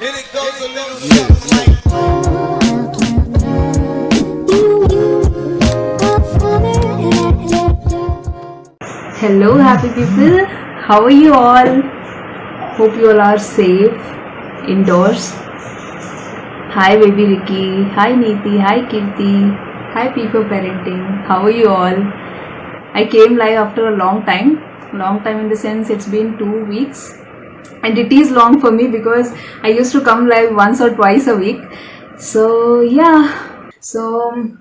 And it goes a little something like. Hello, happy people. How are you all? Hope you all are safe indoors. Hi, baby Ricky. Hi, Neeti. Hi, Kirti. Hi, People Parenting. How are you all? I came live after a long time. Long time in the sense it's been 2 weeks. And it is long for me because I used to come live once or twice a week. So, yeah. So,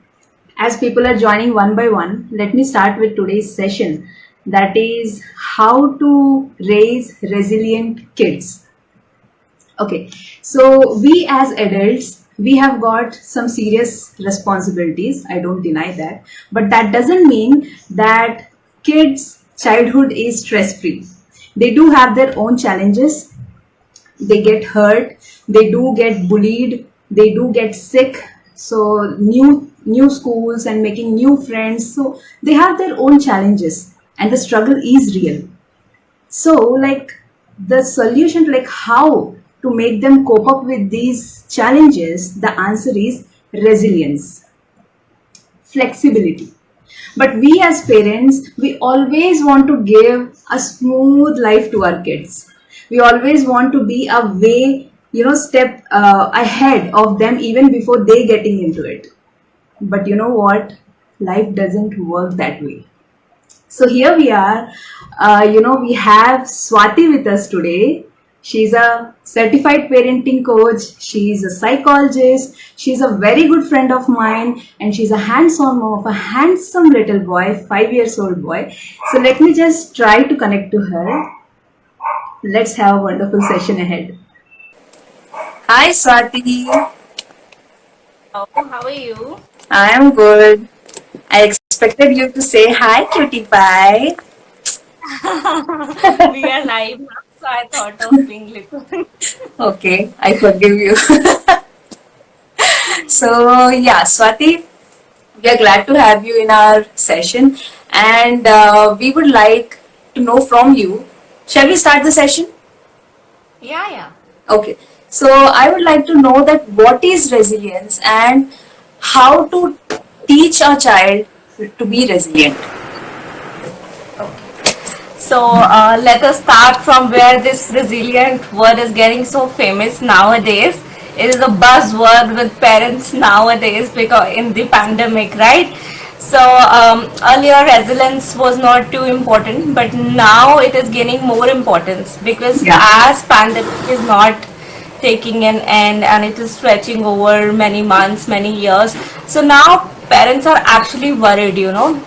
as people are joining one by one, let me start with today's session, that is how to raise resilient kids. Okay, so we as adults, we have got some serious responsibilities. I don't deny that. But that doesn't mean that kids' childhood is stress free. They do have their own challenges. They get hurt, they do get bullied, they do get sick. So new schools and making new friends, so they have their own challenges and the struggle is real. So like the solution, like how to make them cope up with these challenges, the answer is resilience, flexibility. But we as parents, we always want to give a smooth life to our kids. We always want to be a way, step ahead of them even before they getting into it. But you know what? Life doesn't work that way. So here we are. We have Swati with us today. She's a certified parenting coach. She's a psychologist. She's a very good friend of mine, and she's a hands-on mom of a handsome little boy, 5 years old boy. So let me just try to connect to her. Let's have a wonderful session ahead. Hi, Swati. Oh, how are you? I am good. I expected you to say hi, cutie pie. We are live now, so I thought of being little. Okay, I forgive you. So, yeah, Swati, we are glad to have you in our session, and we would like to know from you. Shall we start the session? Yeah. Okay. So, I would like to know that what is resilience and how to teach a child to be resilient. So let us start from where this resilient word is getting so famous nowadays. It is a buzzword with parents nowadays because in the pandemic, right? So earlier resilience was not too important, but now it is gaining more importance because Yeah. as pandemic is not taking an end and it is stretching over many months, many years. So now parents are actually worried,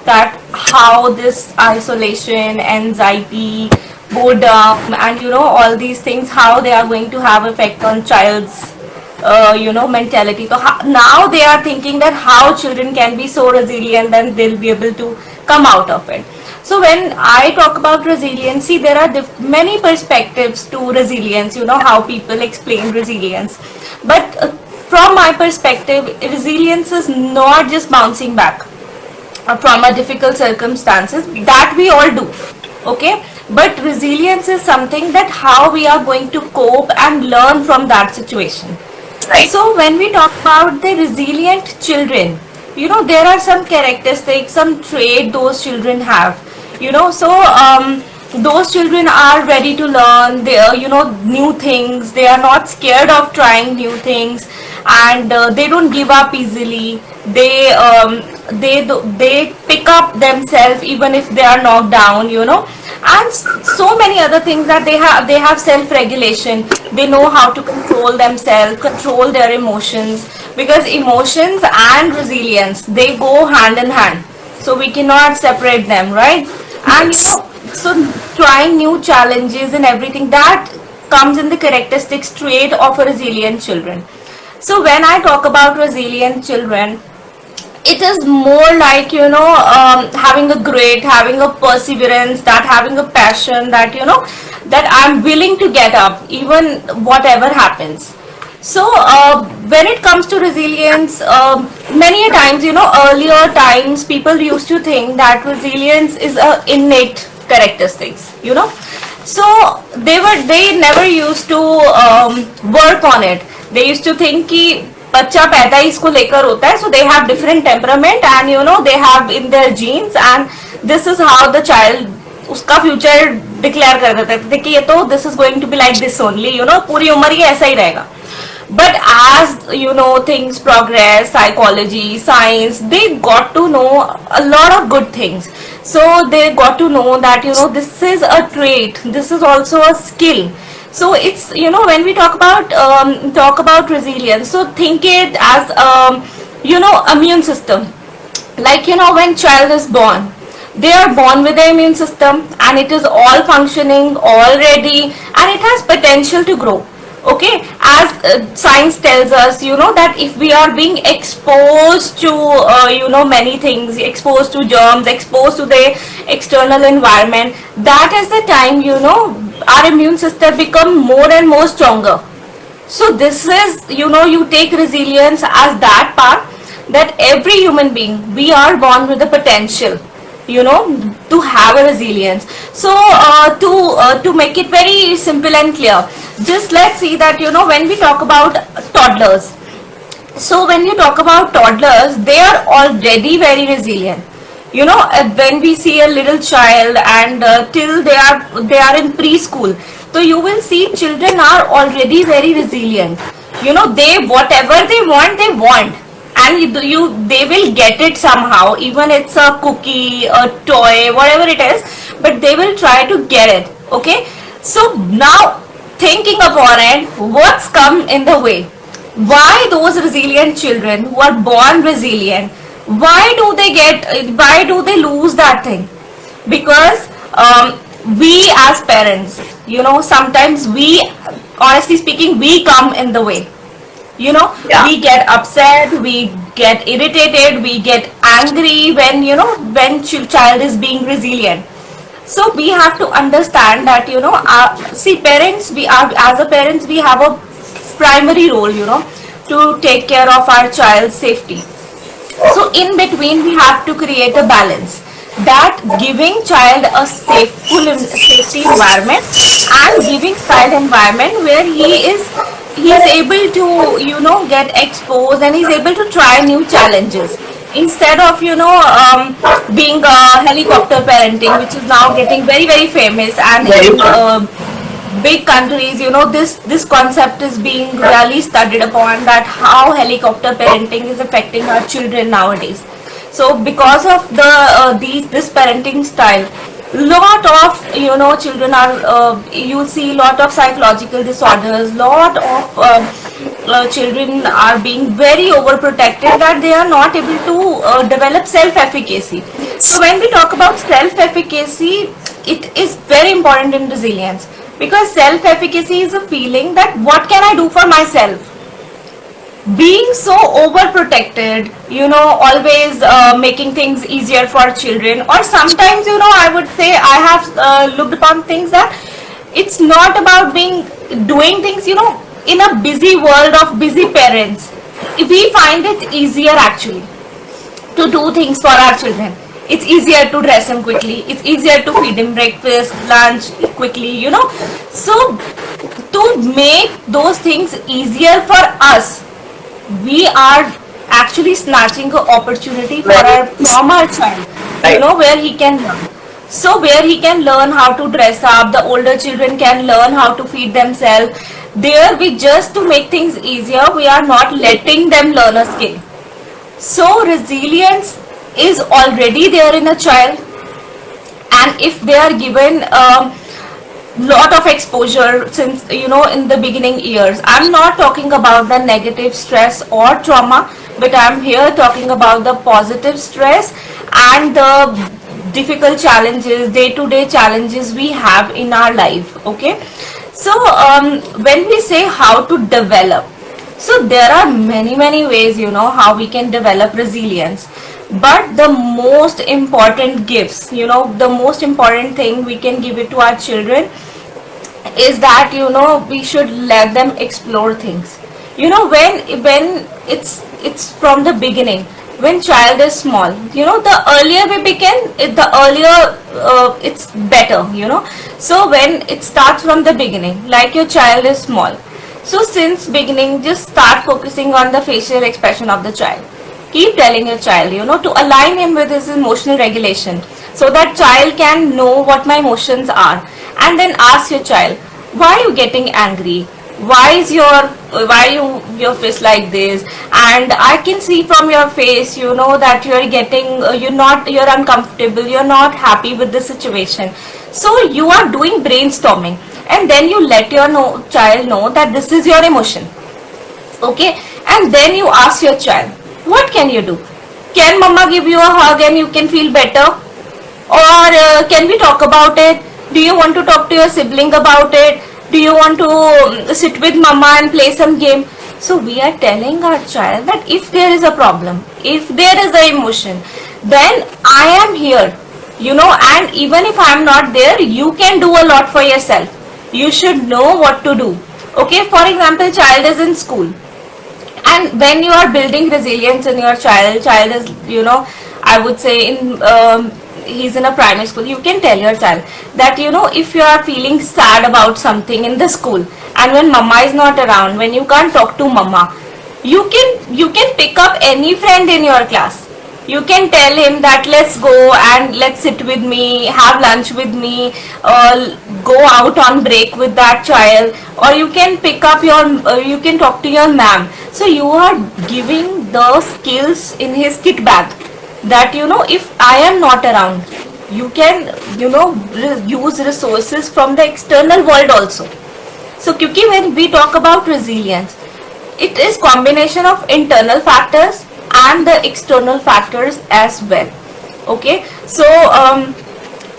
that how this isolation, anxiety, boredom, and all these things, how they are going to have effect on child's mentality. So now they are thinking that how children can be so resilient and they'll be able to come out of it. So when I talk about resiliency, there are many perspectives to resilience, how people explain resilience. But from my perspective, resilience is not just bouncing back from a difficult circumstances that we all do, okay, but resilience is something that how we are going to cope and learn from that situation. Right. So when we talk about the resilient children, there are some characteristics, some trait those children have, those children are ready to learn, they are, new things, they are not scared of trying new things, and they don't give up easily. They pick up themselves even if they are knocked down, and so many other things that they have self regulation. They know how to control themselves, control their emotions, because emotions and resilience, they go hand in hand, so we cannot separate them, right? And Yes. so trying new challenges and everything that comes in the characteristics trait of a resilient children. So when I talk about resilient children, it is more like, having a grit, having a perseverance, that having a passion, that that I'm willing to get up even whatever happens. So when it comes to resilience, many a times, earlier times people used to think that resilience is a innate characteristics, So they never used to work on it. They used to think कि बच्चा पैदा ही इसको लेकर होता है, so they have different temperament and you know they have in their genes and this is how the child उसका future declare कर देते थे कि ये तो this is going to be like this only, you know, पूरी उम्र ये ऐसा ही रहेगा. But as you know things progress, psychology, science, they got to know a lot of good things. So they got to know that you know this is a trait, this is also a skill. So it's, you know, when we talk about resilience, so think it as you know, immune system. Like, you know, when child is born, they are born with the immune system and it is all functioning already and it has potential to grow. Okay, as science tells us, you know, that if we are being exposed to you know, many things, exposed to germs, exposed to the external environment, that is the time, you know, our immune system become more and more stronger. So this is, you know, you take resilience as that part, that every human being, we are born with the potential, you know, to have a resilience. So to make it very simple and clear, just let's see that, you know, when we talk about toddlers, so when you talk about toddlers, they are already very resilient. You know, when we see a little child and till they are in preschool, so you will see children are already very resilient. You know, they whatever they want, and they will get it somehow, even it's a cookie, a toy, whatever it is, but they will try to get it. Okay, so now thinking upon it, what's come in the way? Why those resilient children who are born resilient, why do they lose that thing? Because we as parents, you know, sometimes we, honestly speaking, we come in the way. You know, we get upset, we get irritated, we get angry when, you know, when child is being resilient. So we have to understand that, you know, see, parents, we are, as a parents, we have a primary role, you know, to take care of our child's safety. So in between, we have to create a balance, that giving child a safety environment and giving child environment where he is able to, you know, get exposed and he's able to try new challenges, instead of, you know, being helicopter parenting, which is now getting very, very famous, and in big countries, you know, this concept is being really studied upon, that how helicopter parenting is affecting our children nowadays. So because of this parenting style, lot of, you know, children are you see lot of psychological disorders, lot of children are being very overprotected, that they are not able to develop self-efficacy. So when we talk about self-efficacy, it is very important in resilience, because self-efficacy is a feeling that what can I do for myself. Being so overprotected, you know, always making things easier for children, or sometimes, you know, I would say I have looked upon things that it's not about doing things, you know, in a busy world of busy parents, we find it easier actually to do things for our children. It's easier to dress him quickly, it's easier to feed him breakfast, lunch quickly, you know. So to make those things easier for us, we are actually snatching an opportunity from our child, you know, where he can learn. So where he can learn how to dress up, the older children can learn how to feed themselves. There, we just, to make things easier, we are not letting them learn a skill. So resilience is already there in a child, and if they are given lot of exposure since, you know, in the beginning years, I'm not talking about the negative stress or trauma, but I'm here talking about the positive stress and the difficult challenges, day-to-day challenges we have in our life. Okay, so when we say how to develop, so there are many ways, you know, how we can develop resilience. But the most important gifts, you know, the most important thing we can give it to our children is that, you know, we should let them explore things. You know, when it's from the beginning, when child is small, the earlier we begin the earlier it's better. So when it starts from the beginning, like your child is small, so since beginning just start focusing on the facial expression of the child. Keep telling your child, to align him with his emotional regulation, so that child can know what my emotions are. And then ask your child, why are you getting angry? Why your face like this? And I can see from your face, that you're getting you're uncomfortable, you're not happy with the situation. So you are doing brainstorming, and then you let your child know that this is your emotion. Okay. And then you ask your child, what can you do? Can mama give you a hug and you can feel better? Or can we talk about it? Do you want to talk to your sibling about it? Do you want to sit with mama and play some game? So we are telling our child that if there is a problem, if there is an emotion, then I am here, and even if I am not there, you can do a lot for yourself. You should know what to do. Okay, for example, child is in school, and when you are building resilience in your child is, I would say he's in a primary school, you can tell your child that, if you are feeling sad about something in the school, and when mama is not around, when you can't talk to mama, you can pick up any friend in your class. You can tell him that let's go and let's sit with me, have lunch with me, go out on break with that child, or you can pick up you can talk to your ma'am. So you are giving the skills in his kit bag, that if I am not around, you can use resources from the external world also. So क्योंकि when we talk about resilience, it is combination of internal factors and the external factors as well. Okay, so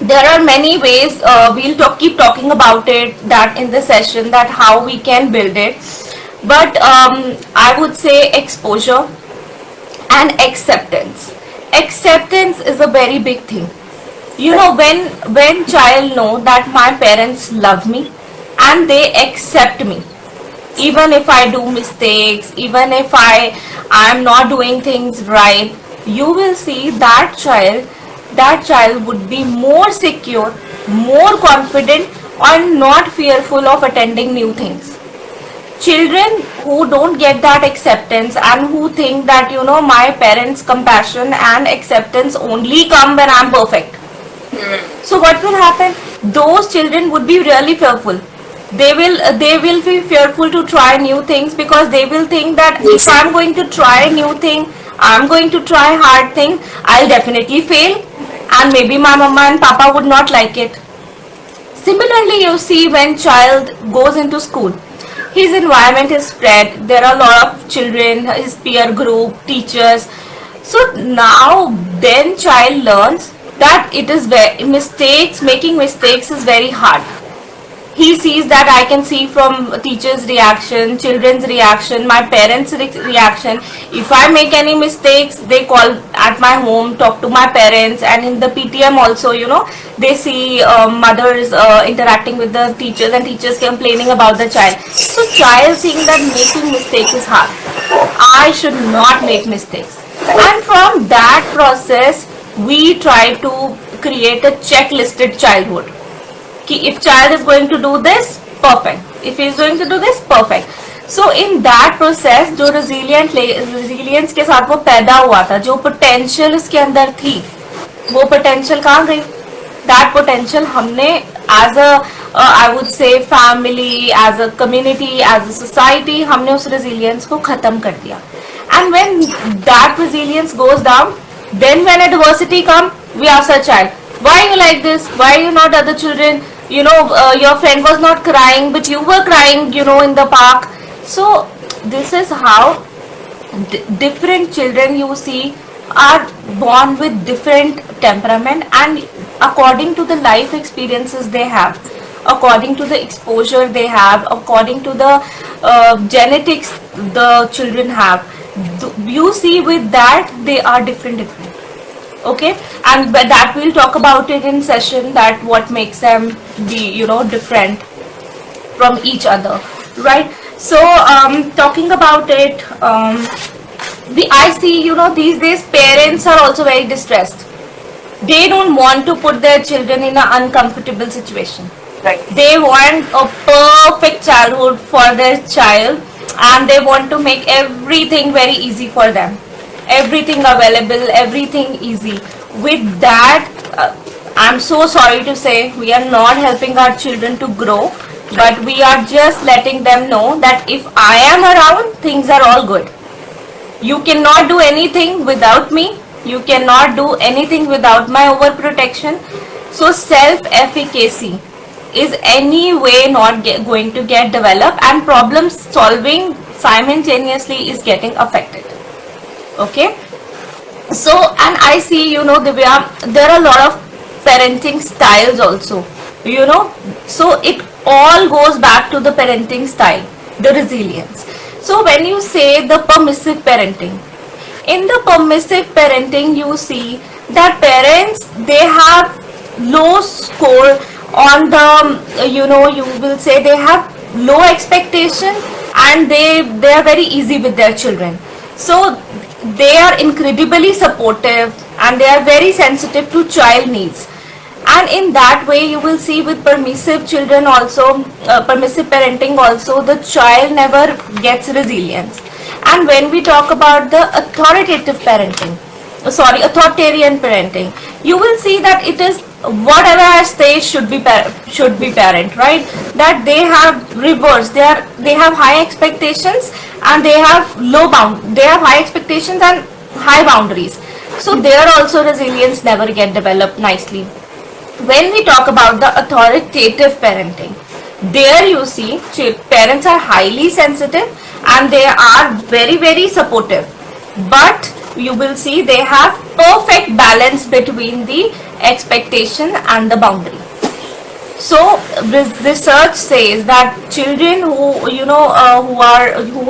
there are many ways, we'll keep talking about it that in the session, that how we can build it. But I would say exposure and acceptance. Acceptance is a very big thing. When child know that my parents love me and they accept me, even if I do mistakes, even if I'm not doing things right, you will see that child would be more secure, more confident, and not fearful of attending new things. Children who don't get that acceptance and who think that my parents' compassion and acceptance only come when I'm perfect, so what will happen? Those children would be really fearful. They will be fearful to try new things, because they will think that if I'm going to try a new thing, I'm going to try hard thing, I'll definitely fail, and maybe my mama and papa would not like it. Similarly, you see when child goes into school, his environment is spread, there are a lot of children, his peer group, teachers. So now then child learns that it is making mistakes is very hard. He sees that I can see from teachers' reaction, children's reaction, my parents' reaction. If I make any mistakes, they call at my home, talk to my parents, and in the PTM also, they see mothers interacting with the teachers, and teachers complaining about the child. So child thinks that making mistakes is hard. I should not make mistakes. And from that process, we try to create a checklisted childhood. If child is going to do this, perfect. If he is going to do this, perfect. So in that process, जो resilience के साथ वो पैदा हुआ था, जो potential इसके अंदर थी, वो potential कहाँ गई? That potential हमने as a I would say family, as a community, as a society, हमने उस resilience को खत्म कर दिया. And when that resilience goes down, then when adversity comes, we ask our child, why you like this? Why you not other children? Your friend was not crying, but you were crying, in the park. So this is how different children you see are born with different temperament, and according to the life experiences they have, according to the exposure they have, according to the genetics the children have, you see with that they are different. Okay, and that we'll talk about it in session, that what makes them be different from each other, right? So talking about it, I see, these days parents are also very distressed. They don't want to put their children in an uncomfortable situation. Right. They want a perfect childhood for their child, and they want to make everything very easy for them. Everything available, everything easy. With that, I'm so sorry to say, we are not helping our children to grow, but we are just letting them know that if I am around, things are all good. You cannot do anything without me. You cannot do anything without my overprotection. So self-efficacy is anyway not going to get developed, and problem solving simultaneously is getting affected. Okay. So, and I see, Divya, there are a lot of parenting styles also, so it all goes back to the parenting style, the resilience. So when you say the permissive parenting, in the permissive parenting, you see that parents, they have low score on the, you will say they have low expectation, and they are very easy with their children. So they are incredibly supportive, and they are very sensitive to child needs. And in that way, you will see with permissive children also, permissive parenting also, the child never gets resilience. And when we talk about the authoritative parenting, authoritarian parenting, you will see that it is whatever I say should be parent, right? That they have reverse, they have high expectations, and they have they have high expectations and high boundaries. So there also resilience never get developed nicely. When we talk about the authoritative parenting, there you see parents are highly sensitive, and they are very, very supportive, but you will see they have perfect balance between the expectation and the boundary. So research says that children who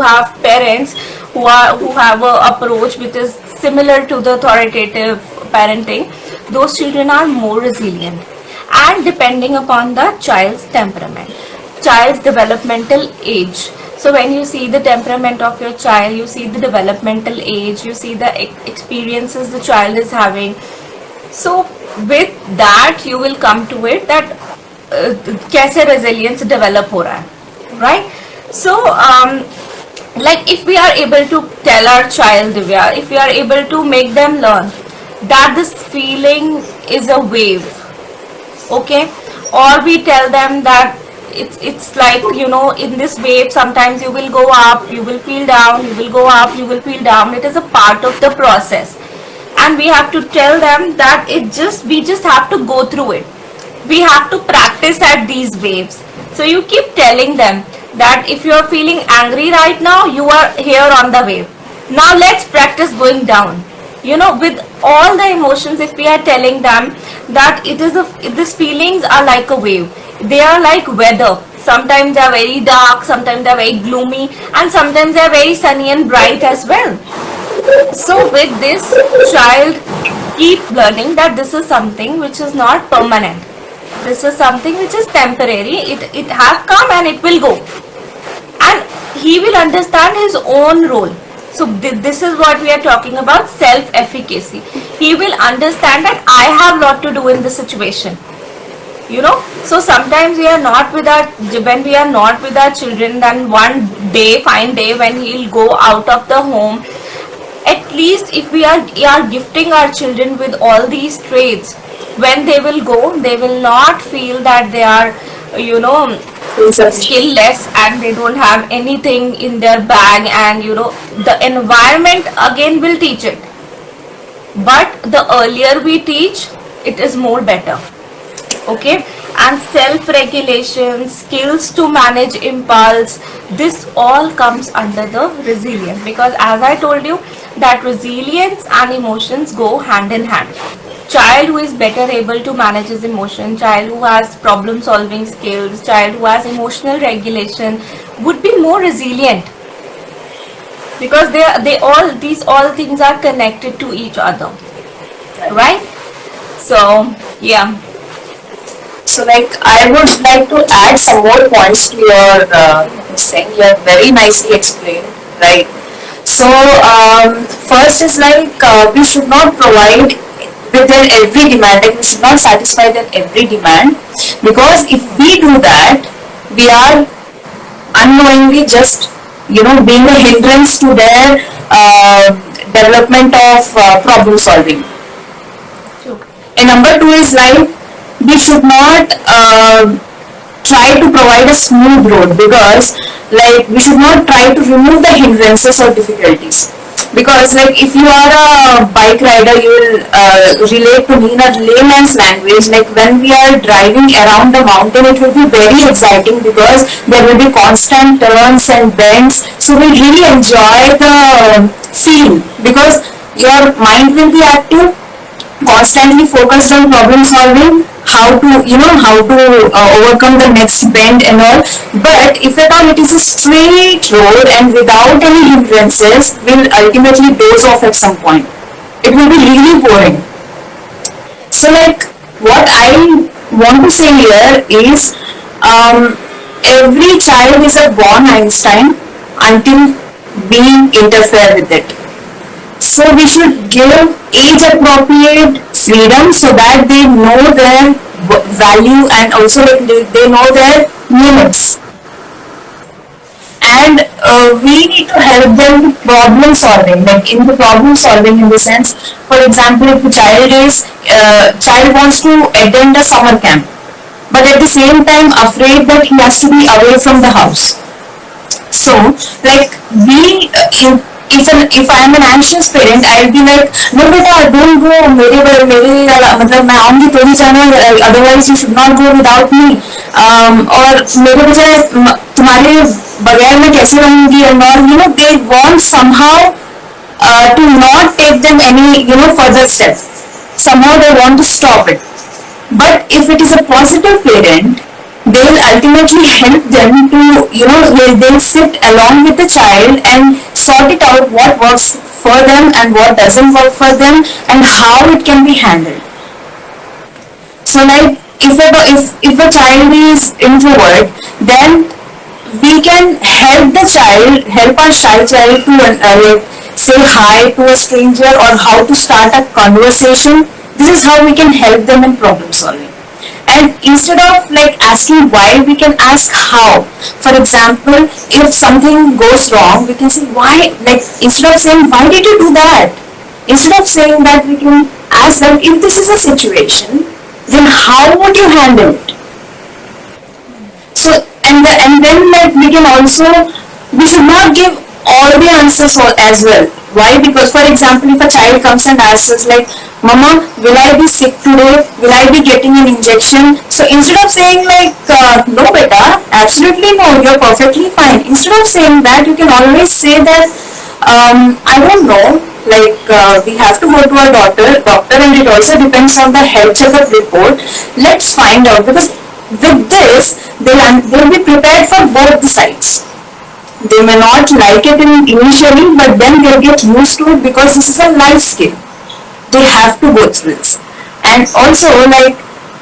have parents who have a approach which is similar to the authoritative parenting, those children are more resilient. And depending upon the child's temperament, child's developmental age. So when you see the temperament of your child, you see the developmental age, you see the experiences the child is having. So with that, you will come to it that कैसे resilience develop हो रहा है, right? So like if we are able to tell our child, Divya, if we are able to make them learn that this feeling is a wave, okay, or we tell them that it's like, in this wave sometimes you will go up, you will feel down, you will go up, you will feel down. It is a part of the process, and we have to tell them that we just have to go through it. We have to practice at these waves. So you keep telling them that if you are feeling angry right now, you are here on the wave. Now let's practice going down. With all the emotions, if we are telling them that these feelings are like a wave, they are like weather. Sometimes they are very dark, sometimes they are very gloomy, and sometimes they are very sunny and bright as well. So with this, child keep learning that this is something which is not permanent. This is something which is temporary. It has come and it will go. And he will understand his own role. So this is what we are talking about, self-efficacy. He will understand that I have lot to do in this situation. So sometimes we are not with when we are not with our children, then one day, fine day, when he'll go out of the home, at least if we are gifting our children with all these traits, when they will go, they will not feel that they are, skill-less and they don't have anything in their bag, and the environment again will teach it. But the earlier we teach, it is more better. Okay, and self-regulation, skills to manage impulse, this all comes under the resilience, because as I told you that resilience and emotions go hand in hand. Child who is better able to manage his emotion, child who has problem solving skills, child who has emotional regulation would be more resilient, because these all things are connected to each other, right? So yeah. So I would like to add some more points to your thing. You have very nicely explained, right? So first is like we should not provide with their every demand. Like we should not satisfy their every demand, because if we do that, we are unknowingly just being a hindrance to their development of problem solving. True. And number two is like we should not try to provide a smooth road, because like we should not try to remove the hindrances or difficulties, because like if you are a bike rider, you will relate to me in a layman's language. Like when we are driving around the mountain, it will be very exciting because there will be constant turns and bends, so we really enjoy the feel, because your mind will be active, constantly focused on problem solving, how to overcome the next bend and all. But if at all it is a straight road and without any hindrances, will ultimately doze off at some point. It will be really boring. So like what I want to say here is every child is a born Einstein until we interfere with it. So we should give age appropriate freedom so that they know their value, and also like they know their limits. And we need to help them with problem solving, like in the problem solving in the sense, for example, if the child wants to attend a summer camp, but at the same time afraid that he has to be away from the house. So like if I am an anxious parent, I will be like, no beta, don't go, मतलब मैं आऊँगी तो ही जाना, otherwise you should not go without me, और मेरे बजाय तुम्हारे बगैर मैं कैसे रहूँगी, and all, they want somehow to not take them any further step. Somehow they want to stop it. But if it is a positive parent, they will ultimately help them to, they'll sit along with the child and sort it out what works for them and what doesn't work for them and how it can be handled. So like if a child is introvert, then we can help our shy child to say hi to a stranger or how to start a conversation. This is how we can help them in problem solving. And instead of like asking why, we can ask how. For example, if something goes wrong, we can say why, like instead of saying why did you do that, instead of saying that, we can ask them, if this is a situation, then how would you handle it? So and then like we should not give all the answers as well. Why? Because for example, if a child comes and asks us like, Mama, will I be sick today? Will I be getting an injection? So instead of saying like, no beta, absolutely no, you're perfectly fine. Instead of saying that, you can always say that, I don't know, like we have to go to our doctor, and it also depends on the health checkup report. Let's find out, because with this, they'll be prepared for both the sides. They may not like it initially, but then they'll get used to it, because this is a life skill. They have to go through this. And also, like,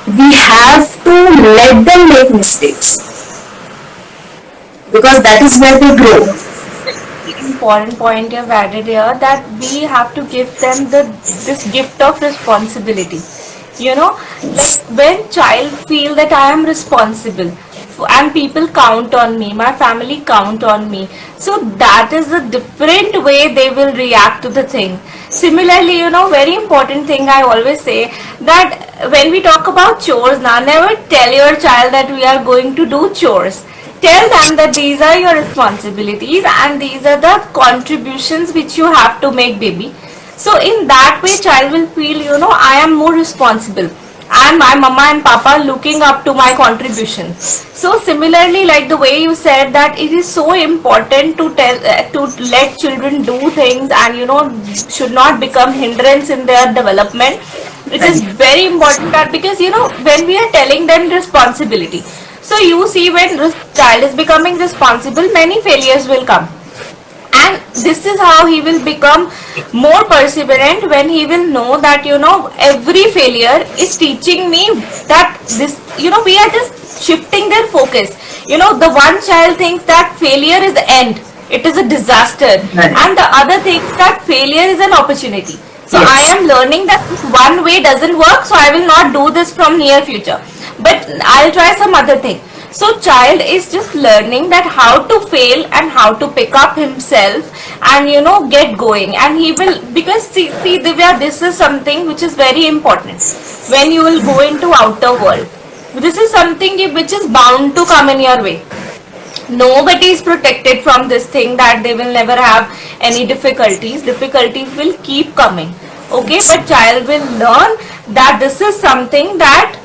we have to let them make mistakes, because that is where they grow. Important point you've added here, that we have to give them this gift of responsibility. Like when child feel that I am responsible and people count on me, my family count on me, so that is a different way they will react to the thing. Similarly, very important thing I always say, that when we talk about chores, now never tell your child that we are going to do chores. Tell them that these are your responsibilities and these are the contributions which you have to make, baby. So in that way, child will feel, I am more responsible, and my mama and papa looking up to my contribution. So similarly, like the way you said, that it is so important to let children do things and should not become hindrance in their development. It is very important that, because when we are telling them responsibility, so you see, when this child is becoming responsible, many failures will come. And this is how he will become more perseverant, when he will know that, every failure is teaching me that this, we are just shifting their focus. The one child thinks that failure is the end. it is a disaster. Right. And the other thing is that failure is an opportunity. So Yes. I am learning that this one way doesn't work, so I will not do this from near future. But I'll try some other thing. So child is just learning that how to fail and how to pick up himself and get going. And he will, because see Divya, this is something which is very important when you will go into outer world. This is something which is bound to come in your way. Nobody is protected from this thing that they will never have any difficulties. Difficulties will keep coming. Okay, but child will learn that this is something that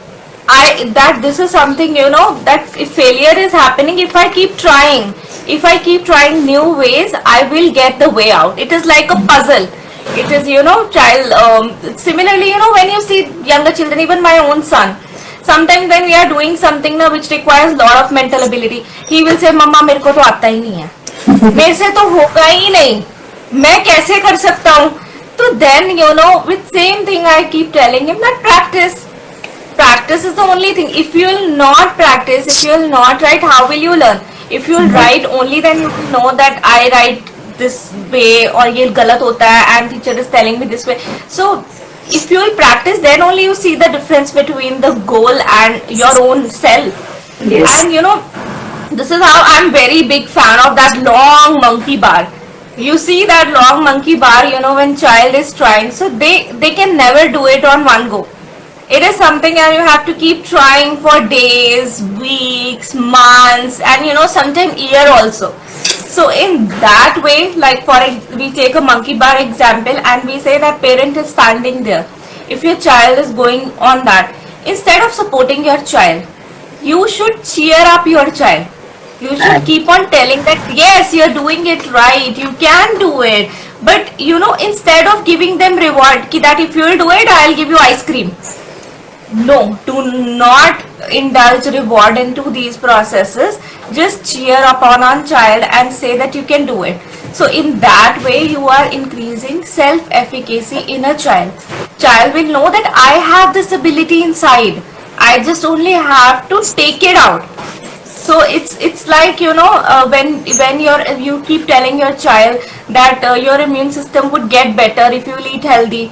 this is something that if failure is happening, if I keep trying new ways, I will get the way out. It is like a puzzle. It is child similarly when you see younger children, even my own son, sometimes when we are doing something now which requires lot of mental ability, he will say मम्मा मेरे को तो आता ही नहीं है, मेरे से तो होगा ही नहीं, मैं कैसे कर सकता हूँ. तो then with same thing I keep telling him that practice is the only thing. If you will not practice, if you will not write, how will you learn? If you will write only, then you will know that I write this way or ये गलत होता है and teacher is telling me this way. So if you will practice, then only you see the difference between the goal and your own self. Yes. And this is how I'm very big fan of that long monkey bar. You see that long monkey bar, when child is trying, so they can never do it on one go. It is something and you have to keep trying for days, weeks, months, and sometimes year also. So in that way, like we take a monkey bar example and we say that parent is standing there. If your child is going on that, instead of supporting your child, you should cheer up your child. You should keep on telling that yes, you're doing it right, you can do it. But instead of giving them reward, that if you'll do it, I'll give you ice cream. No, do not indulge reward into these processes. Just cheer upon a child and say that you can do it. So in that way, you are increasing self-efficacy in a child. Child will know that I have this ability inside. I just only have to take it out. So it's like when you keep telling your child that your immune system would get better if you will eat healthy.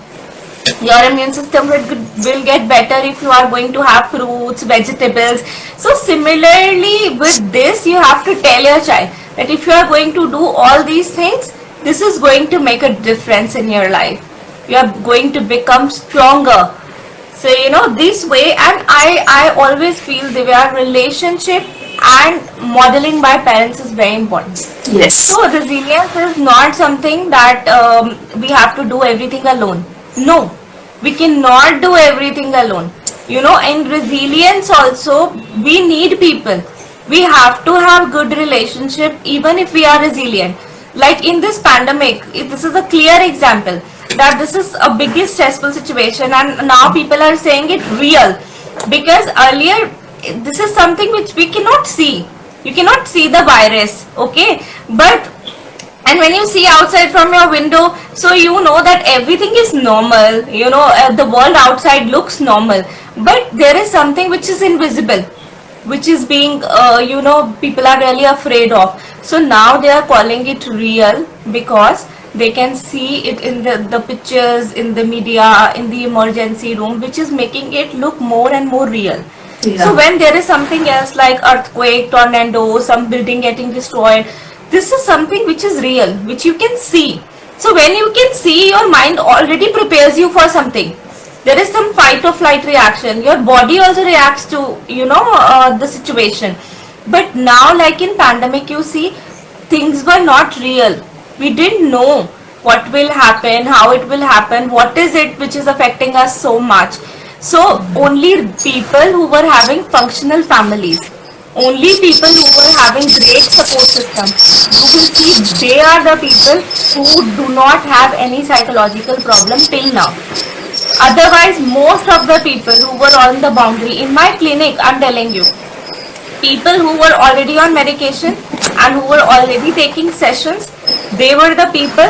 Your immune system will get better if you are going to have fruits, vegetables. So similarly with this, you have to tell your child that if you are going to do all these things, this is going to make a difference in your life. You are going to become stronger. So this way, and I always feel the relationship and modeling by parents is very important. Yes. So resilience is not something that we have to do everything alone. No, we cannot do everything alone. In resilience also, we need people. We have to have good relationship even if we are resilient. Like in this pandemic, this is a clear example that this is a biggest stressful situation, and now people are saying it real, because earlier this is something which we cannot see. You cannot see the virus, okay? And when you see outside from your window, so you know that everything is normal, the world outside looks normal. But there is something which is invisible, which is being, people are really afraid of. So now they are calling it real because they can see it in the pictures, in the media, in the emergency room, which is making it look more and more real. Yeah. So when there is something else like earthquake, tornado, some building getting destroyed, this is something which is real, which you can see. So when you can see, your mind already prepares you for something. There is some fight or flight reaction. Your body also reacts to, the situation. But now, like in pandemic, you see, things were not real. We didn't know what will happen, how it will happen, what is it which is affecting us so much. So only people who were having functional families, only people who were having great support system, you will see they are the people who do not have any psychological problem till now. Otherwise, most of the people who were on the boundary, in my clinic, I'm telling you, people who were already on medication and who were already taking sessions, they were the people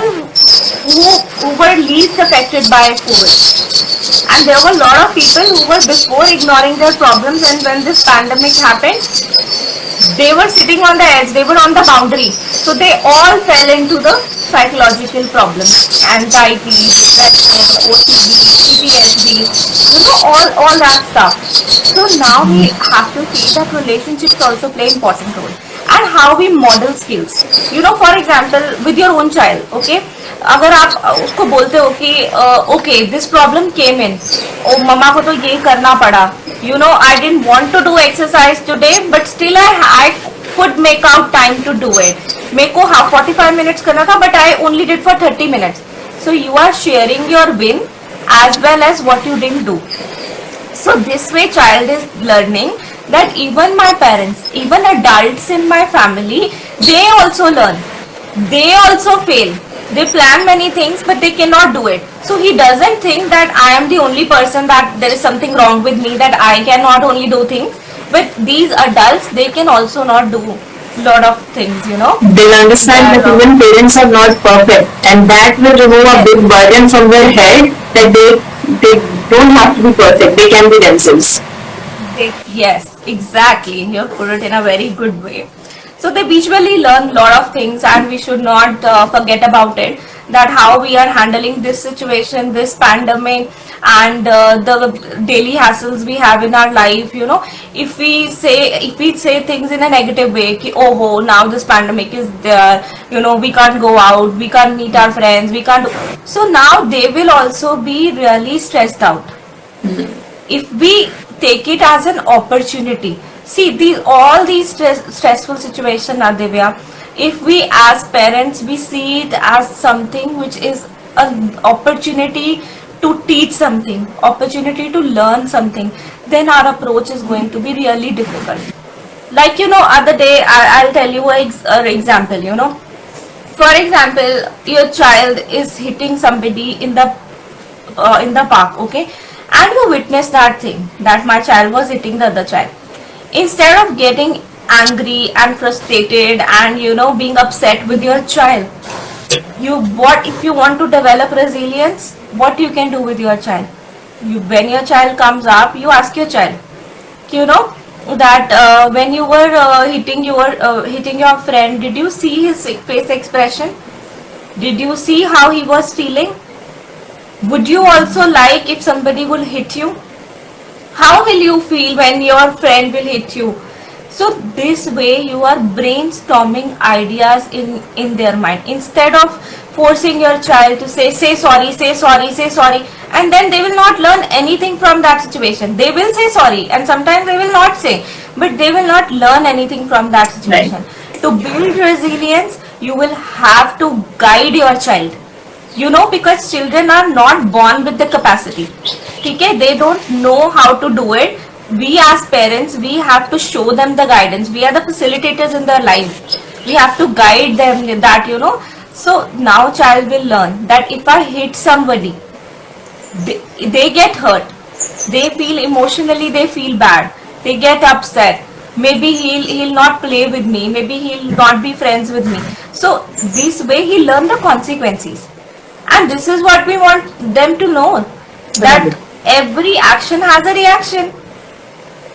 who were least affected by COVID. And there were a lot of people who were before ignoring their problems, and when this pandemic happened, They were sitting on the edge, they were on the boundary. So they all fell into the psychological problems, anxiety, depression, OCD, PTSD, all that stuff. So now we have to see that relationships also play important role, and how we model skills. For example, with your own child, okay, अगर आप उसको बोलते हो कि okay this problem came in, ओ मम्मा को तो ये करना पड़ा, I didn't want to do exercise today but still I could make out time to do it. मेरे को 45 मिनट्स करना था but I only did for 30 minutes. So you are sharing your win as well as what you didn't do. So this way child is learning that even my parents, even adults in my family, they also learn, they also fail, they plan many things but they cannot do it. So he doesn't think that I am the only person, that there is something wrong with me, that I cannot only do things, but these adults, they can also not do lot of things. They'll understand that even parents are not perfect, and that will remove a big burden from their head, that they don't have to be perfect, they can be themselves. Yes, exactly. You put it in a very good way. So they visually learn a lot of things, and we should not forget about it, that how we are handling this situation, this pandemic, and the daily hassles we have in our life. If we say things in a negative way, ki, oh now this pandemic is there, we can't go out, we can't meet our friends, we can't so now they will also be really stressed out. If we take it as an opportunity, see all these stressful situations are Divya. If we as parents, we see it as something which is an opportunity to teach something, opportunity to learn something, then our approach is going to be really difficult. Like other day I'll tell you an example. For example, your child is hitting somebody in the park, okay, and you witness that thing, that my child was hitting the other child. Instead of getting angry and frustrated and being upset with your child, what if you want to develop resilience, what you can do with your child? When your child comes up, you ask your child, that when you were hitting your friend, did you see his face expression? Did you see how he was feeling? Would you also like if somebody will hit you? How will you feel when your friend will hit you? So this way you are brainstorming ideas in their mind, instead of forcing your child to say sorry, and then they will not learn anything from that situation. They will say sorry and sometimes they will not say, but they will not learn anything from that situation. Right. To build resilience, you will have to guide your child, because children are not born with the capacity. Okay? They don't know how to do it. We as parents, we have to show them the guidance. We are the facilitators in their life. We have to guide them that, So now child will learn that if I hit somebody, they get hurt. They feel emotionally, they feel bad. They get upset. Maybe he'll not play with me. Maybe he'll not be friends with me. So this way he learn the consequences. And this is what we want them to know, that every action has a reaction.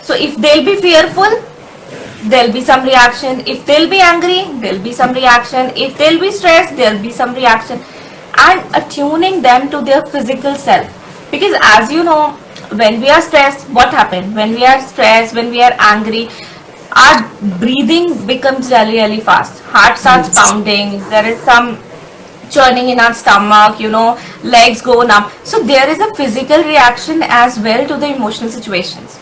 So if they'll be fearful, there'll be some reaction. If they'll be angry, there'll be some reaction. If they'll be stressed, there'll be some reaction. And attuning them to their physical self. Because as you know, when we are stressed, what happens? When we are stressed, when we are angry, our breathing becomes really, really fast. Heart starts pounding. There is some churning in our stomach, legs go numb. So there is a physical reaction as well to the emotional situations.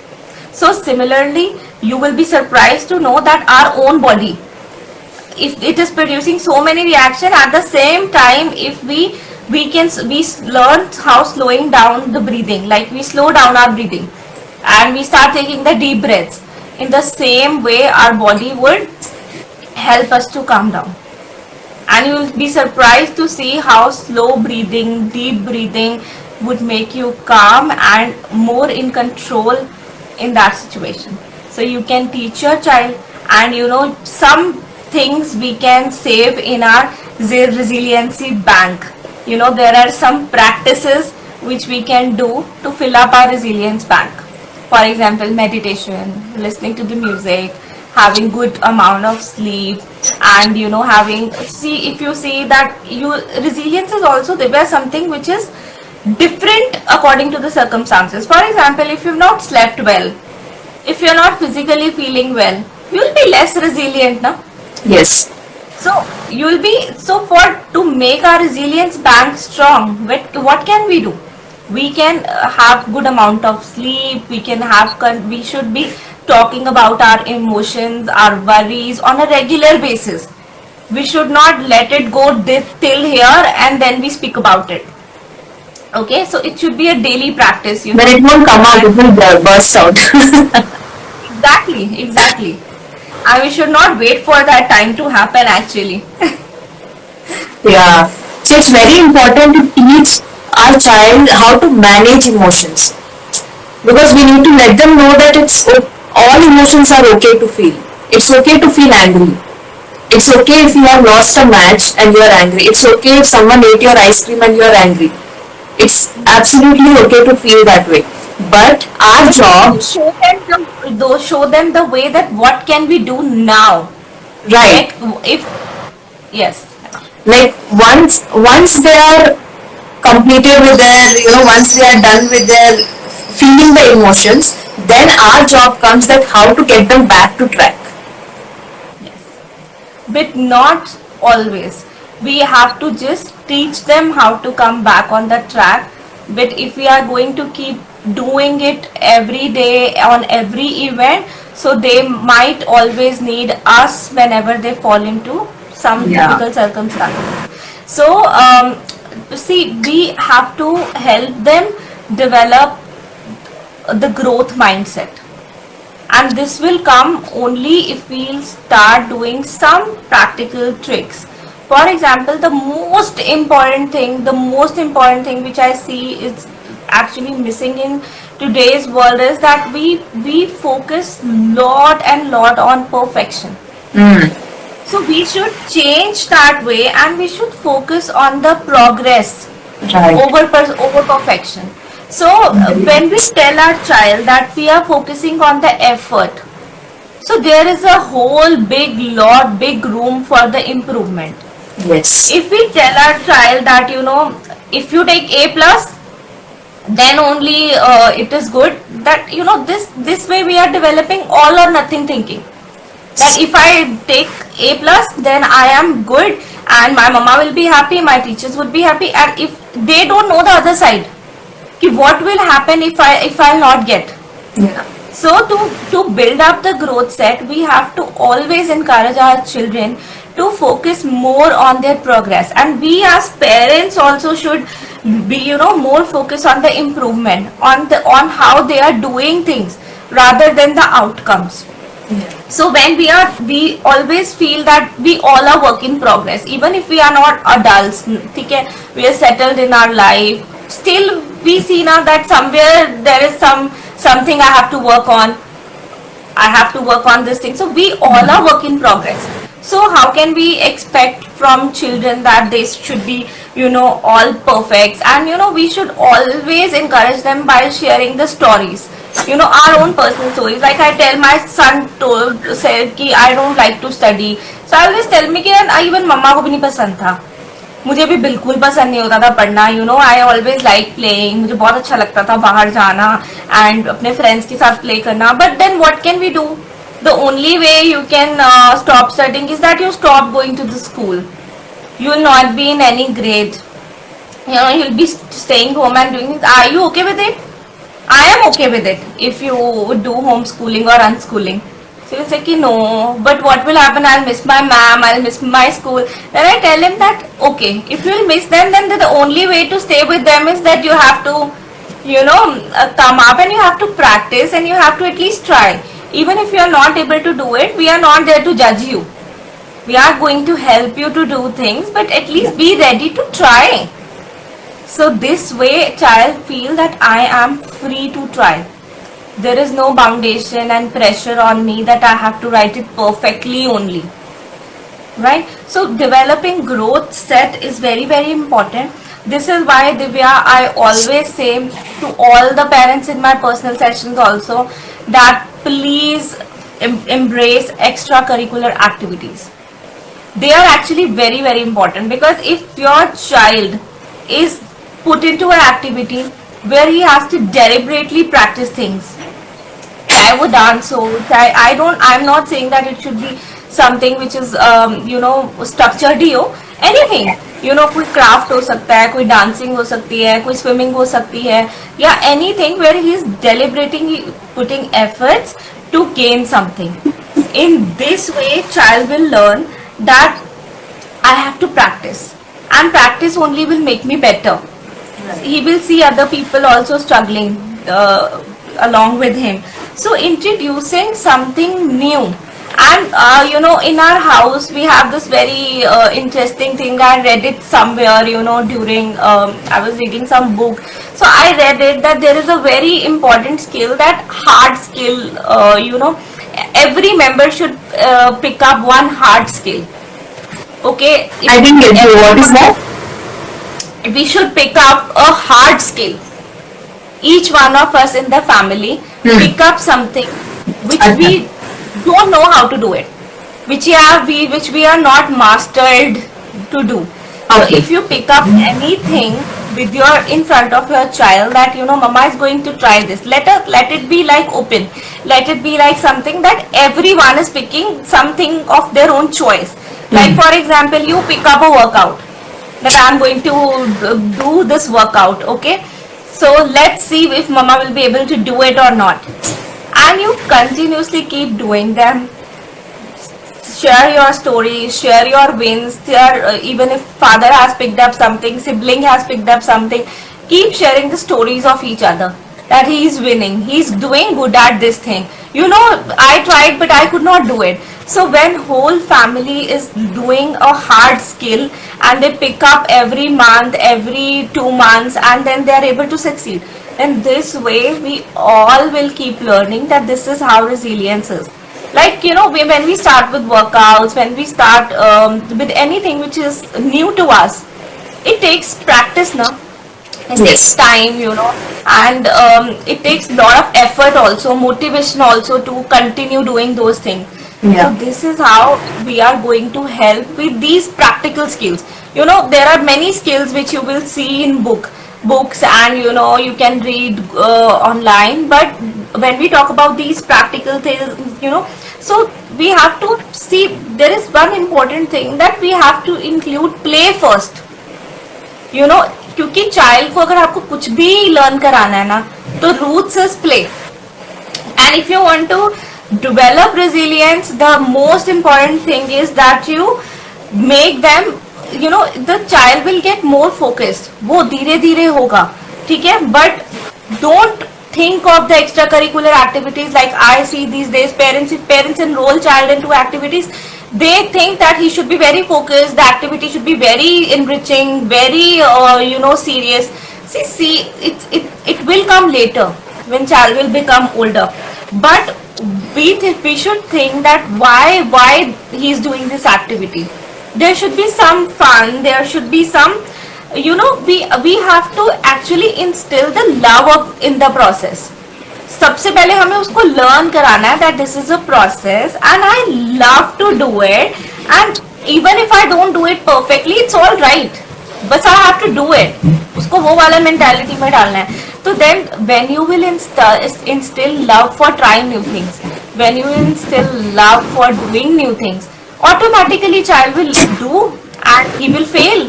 So similarly, you will be surprised to know that our own body, if it is producing so many reactions at the same time, if we learn how slowing down the breathing, like we slow down our breathing and we start taking the deep breaths, in the same way our body would help us to calm down. And you will be surprised to see how slow breathing, deep breathing would make you calm and more in control in that situation. So you can teach your child, and some things we can save in our resiliency bank. There are some practices which we can do to fill up our resilience bank. For example, meditation, listening to the music, having good amount of sleep, and having, see, if you see that you resilience is also there something which is different according to the circumstances. For example, if you've not slept well, if you're not physically feeling well, you'll be less resilient now. Yes. So you'll be, so for to make our resilience bank strong, what can we do? We can have good amount of sleep. We can have we should be talking about our emotions, our worries on a regular basis. We should not let it go till here and then we speak about it. Okay, so it should be a daily practice. But it won't come out, it will burst out. Exactly. And we should not wait for that time to happen actually. Yeah. So it's very important to teach our child how to manage emotions. Because we need to let them know that all emotions are okay to feel. It's okay to feel angry. It's okay if you have lost a match and you are angry. It's okay if someone ate your ice cream and you are angry. It's absolutely okay to feel that way. But our job, Show them the way that what can we do now. right? Like if yes. Like once they are completed with their, once they are done with their feeling the emotions, then our job comes that how to get them back to track. But not always. We have to just teach them how to come back on the track. But if we are going to keep doing it every day on every event, so they might always need us whenever they fall into some Yeah. difficult circumstances. So see, we have to help them develop the growth mindset, and this will come only if we'll start doing some practical tricks. For example, the most important thing which I see is actually missing in today's world is that we focus lot on perfection. So we should change that way, and we should focus on the progress Right. over perfection. So when we tell our child that we are focusing on the effort, so there is a whole big room for the improvement. Yes. If we tell our child that if you take A plus, then only it is good, that this way we are developing all or nothing thinking, that if I take A plus, then I am good and my mama will be happy, my teachers would be happy. And if they don't know the other side, what will happen if I'll not get. Yeah. So to build up the growth set, we have to always encourage our children to focus more on their progress, and we as parents also should be more focused on the improvement, on how they are doing things rather than the outcomes. So when we always feel that we all are work in progress, even if we are not adults, we are settled in our life, still we see now that somewhere there is something I have to work on. I have to work on this thing. So we all are work in progress. So how can we expect from children that they should be all perfect? And we should always encourage them by sharing the stories, our own personal stories. Like I tell my son said कि I don't like to study, so I always tell me कि even मम्मा को भी नहीं पसंद था, मुझे भी बिल्कुल पसंद नहीं होता था पढ़ना. आई ऑलवेज लाइक प्लेइंग, मुझे बहुत अच्छा लगता था बाहर जाना एंड अपने फ्रेंड्स के साथ प्ले करना. But then what can we do? The only way you can stop studying is that you stop going to the school. You will not be in any grade. You'll be staying home and doing it. Are you okay with it? I am okay with it if you do homeschooling or unschooling. So he'll say ki no, but what will happen? I'll miss my ma'am, I'll miss my school. Then I tell him that okay, if you'll miss them, then the only way to stay with them is that you have to come up and you have to practice and you have to at least try. Even if you are not able to do it, we are not there to judge you. We are going to help you to do things, but at least be ready to try. So this way child feel that I am free to try. There is no foundation and pressure on me that I have to write it perfectly only. Right? So developing growth set is very, very important. This is why, Divya, I always say to all the parents in my personal sessions also that please embrace extracurricular activities. They are actually very very important, because if your child is put into an activity where he has to deliberately practice things, चाहे वो dance हो, चाहे I'm not saying that it should be something which is structured ही हो, anything, कोई craft हो सकता है, कोई डांसिंग हो सकती है, कोई स्विमिंग हो सकती है, या anything where he is deliberating, putting efforts to gain something. In this way child will learn that I have to practice, and practice only will make me better. He will see other people also struggling along with him. So introducing something new. And in our house we have this very interesting thing. I read it somewhere, during I was reading some book. So I read it that there is a very important skill, that hard skill. Every member should pick up one hard skill. Okay. I didn't get you. What is that? We should pick up a hard skill. Each one of us in the family pick up something which we don't know how to do it, which we are not mastered to do. So if you pick up anything with in front of your child, that mama is going to try this, let it be like open, let it be like something that everyone is picking something of their own choice. Like for example, you pick up a workout, that I'm going to do this workout, okay? So let's see if mama will be able to do it or not. And you continuously keep doing them. Share your stories, share your wins. Even if father has picked up something, sibling has picked up something, keep sharing the stories of each other. That he is winning, he is doing good at this thing. I tried but I could not do it. So when whole family is doing a hard skill and they pick up every month, every 2 months, and then they are able to succeed, in this way we all will keep learning that this is how resilience is. Like when we start with workouts, when we start with anything which is new to us, it takes practice now. It takes time, and it takes a lot of effort also, motivation also, to continue doing those things. So this is how we are going to help with these practical skills. There are many skills which you will see in books, and you can read online, but when we talk about these practical things, so we have to see, there is one important thing, that we have to include play first. क्योंकि child को अगर आपको कुछ भी learn कराना है ना, तो roots is play. And if you want to develop resilience, the most important thing is that you make them, the child will get more focused. वो धीरे धीरे होगा, ठीक है, but don't think of the extracurricular activities like I see these days. If parents enroll child into activities, they think that he should be very focused, the activity should be very enriching, very serious. See, it will come later when child will become older, but we should think that why he is doing this activity. There should be some fun, there should be some, we have to actually instill the love in the process. सबसे पहले हमें उसको learn कराना है that this is a process and I love to do it, and even if I don't do it perfectly, it's all right, बस I have to do it. उसको वो वाला mentality में डालना है. So then when you will instill love for trying new things, when you will instill love for doing new things, automatically child will do and he will fail,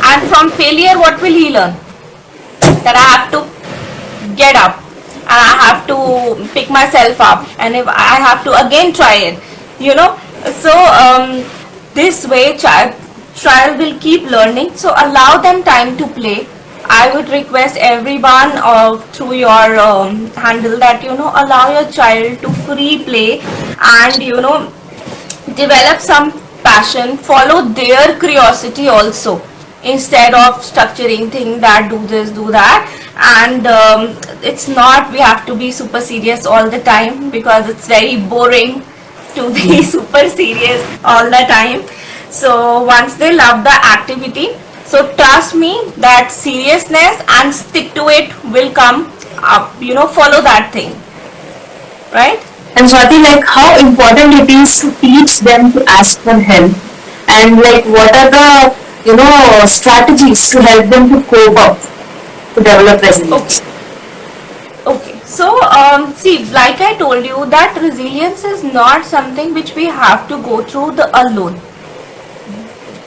and from failure what will he learn? That I have to get up and I have to pick myself up, and if I have to again try it, so this way child will keep learning. So allow them time to play. I would request everyone through your handle that allow your child to free play, and develop some passion, follow their curiosity also, instead of structuring things that do this, do that. And it's not we have to be super serious all the time, because it's very boring to be super serious all the time. So once they love the activity, so trust me that seriousness and stick to it will come up, follow that thing, right? And Swati, like how important it is to teach them to ask for help, and like what are the strategies to help them to cope up, to develop resilience. Okay. Okay, so see, like I told you, that resilience is not something which we have to go through the alone.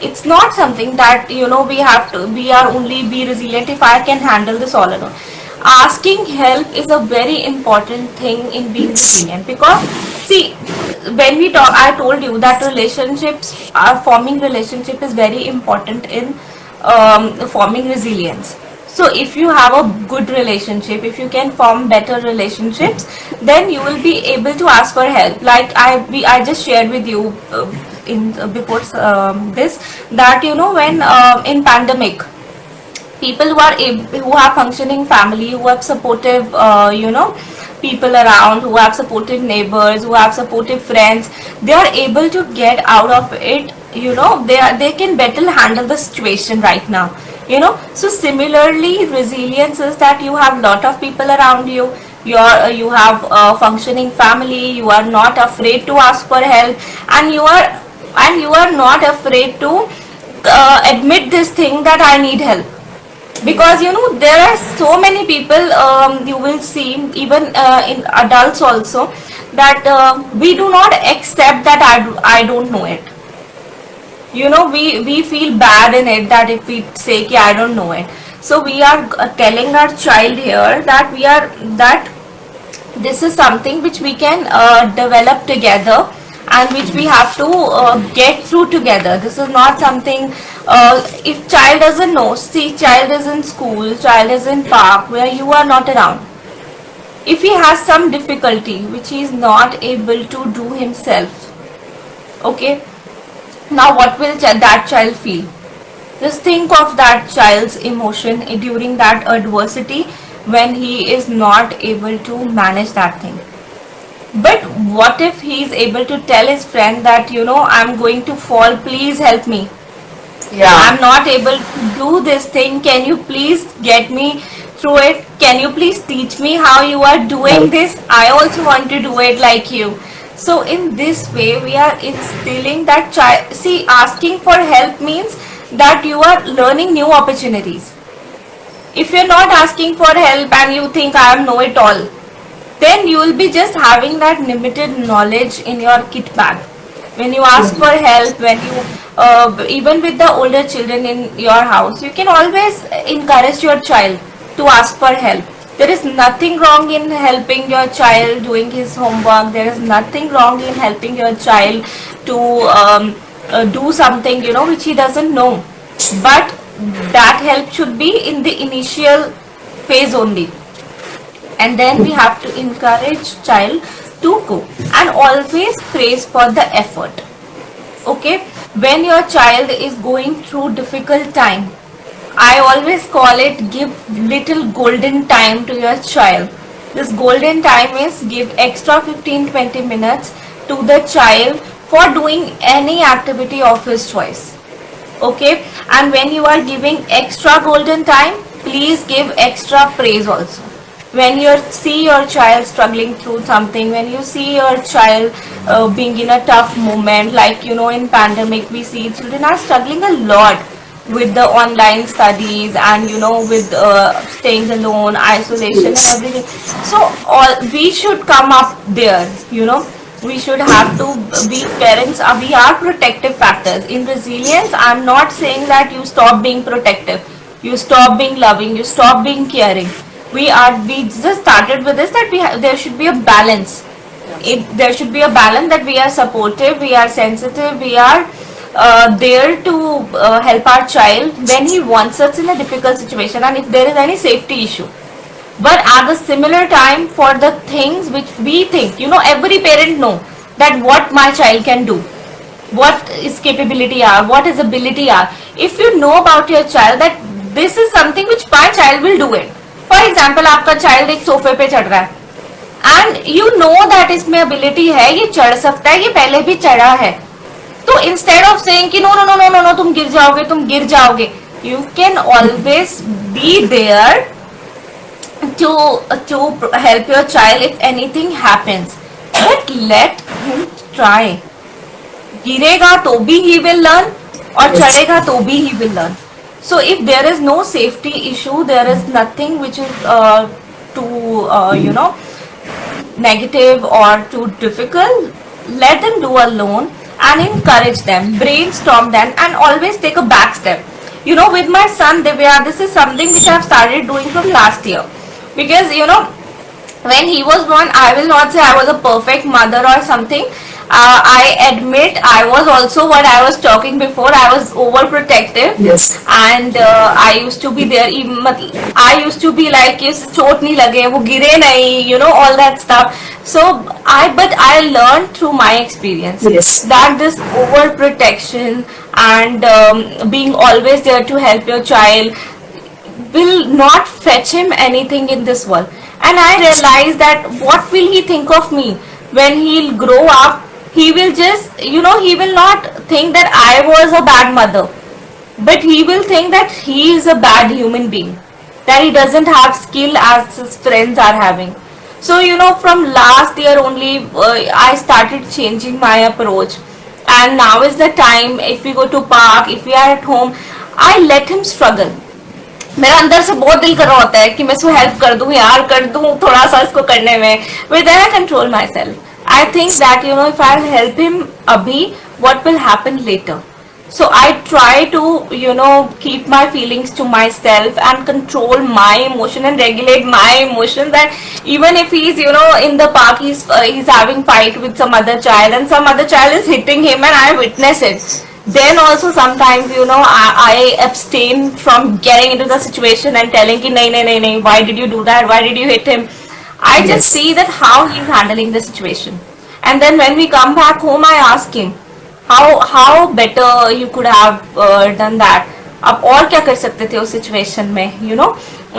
It's not something that we are only be resilient if I can handle this all alone. Asking help is a very important thing in being resilient, because see, when we talk, I told you that relationships are forming relationship is very important in forming resilience. So if you have a good relationship, if you can form better relationships, then you will be able to ask for help. Like I just shared with you in before this, that when in pandemic, people who have functioning family, who have supportive people around, who have supportive neighbors, who have supportive friends, they are able to get out of it. They can better handle the situation right now. So similarly, resilience is that you have lot of people around you. You have a functioning family. You are not afraid to ask for help, and you are not afraid to admit this thing that I need help. Because there are so many people, you will see even in adults also, that we do not accept that I don't know it. We feel bad in it, that if we say I don't know it. So we are telling our child here that this is something which we can develop together, and which we have to get through together. This is not something, if child doesn't know, see, child is in school, child is in park where you are not around. If he has some difficulty which he is not able to do himself, okay, now what will that child feel? Just think of that child's emotion during that adversity, when he is not able to manage that thing. But what if he is able to tell his friend that I'm going to fall, please help me, I'm not able to do this thing, can you please get me through it, can you please teach me how you are doing this, I also want to do it like you. So in this way we are instilling that child. See, asking for help means that you are learning new opportunities. If you're not asking for help and you think I know it all, then you will be just having that limited knowledge in your kit bag. When you ask for help, when you even with the older children in your house, you can always encourage your child to ask for help. There is nothing wrong in helping your child doing his homework. There is nothing wrong in helping your child to do something which he doesn't know. But that help should be in the initial phase only, and then we have to encourage child to go, and always praise for the effort. Okay, when your child is going through difficult time, I always call it, give little golden time to your child. This golden time is give extra 15-20 minutes to the child for doing any activity of his choice. Okay, and when you are giving extra golden time, please give extra praise also. When you see your child struggling through something, when you see your child being in a tough moment, like in pandemic we see children are struggling a lot with the online studies, and with staying alone, isolation and everything. So we should come up there. We should have to be parents. We are protective factors in resilience. I'm not saying that you stop being protective, you stop being loving, you stop being caring. We just started with this, that there should be a balance. There should be a balance, that we are supportive, we are sensitive, we are there to help our child when he wants us in a difficult situation, and if there is any safety issue. But at the similar time, for the things which we think, every parent know that what my child can do, what his capability are, what his ability are. If you know about your child that this is something which my child will do it. For example, आपका child एक सोफे पे चढ़ रहा है, and you know that इसमें ability है, ये चढ़ सकता है, ये पहले भी चढ़ा है. तो instead of saying कि no, तुम गिर जाओगे, you can always be there to help your child if anything happens. but let him try. गिरेगा तो भी he will learn और चढ़ेगा तो भी he will learn. So if there is no safety issue, there is nothing which is too negative or too difficult. Let them do alone and encourage them, brainstorm them, and always take a back step. With my son Divya, this is something which I've started doing from last year, because when he was born, I will not say I was a perfect mother or something. I admit I was also what I was talking before. I was overprotective. Yes. And I used to be there. I used to be like, yes, chot nahi lage, wo gire nahi, all that stuff. So but I learned through my experience Yes. that this overprotection and being always there to help your child will not fetch him anything in this world. And I realized that what will he think of me when he'll grow up? He will just, he will not think that I was a bad mother, but he will think that he is a bad human being, that he doesn't have skill as his friends are having. So, from last year only, I started changing my approach. And now is the time, if we go to park, if we are at home, I let him struggle. मेरा अंदर से बहुत दिल कर रहा होता है कि मैं इसको हेल्प कर दूं यार, कर दूं थोड़ा सा इसको करने में, but then I control myself. I think that if I help him abhi, what will happen later? So I try to keep my feelings to myself and control my emotion and regulate my emotion, that even if he's in the park, he's having fight with some other child and some other child is hitting him and I witness it, then also sometimes I abstain from getting into the situation and telling ki nahi, why did you do that, why did you hit him. I just see that how he's handling the situation, and then when we come back home, I ask him how better you could have done that. आप और क्या कर सकते थे उस situation में,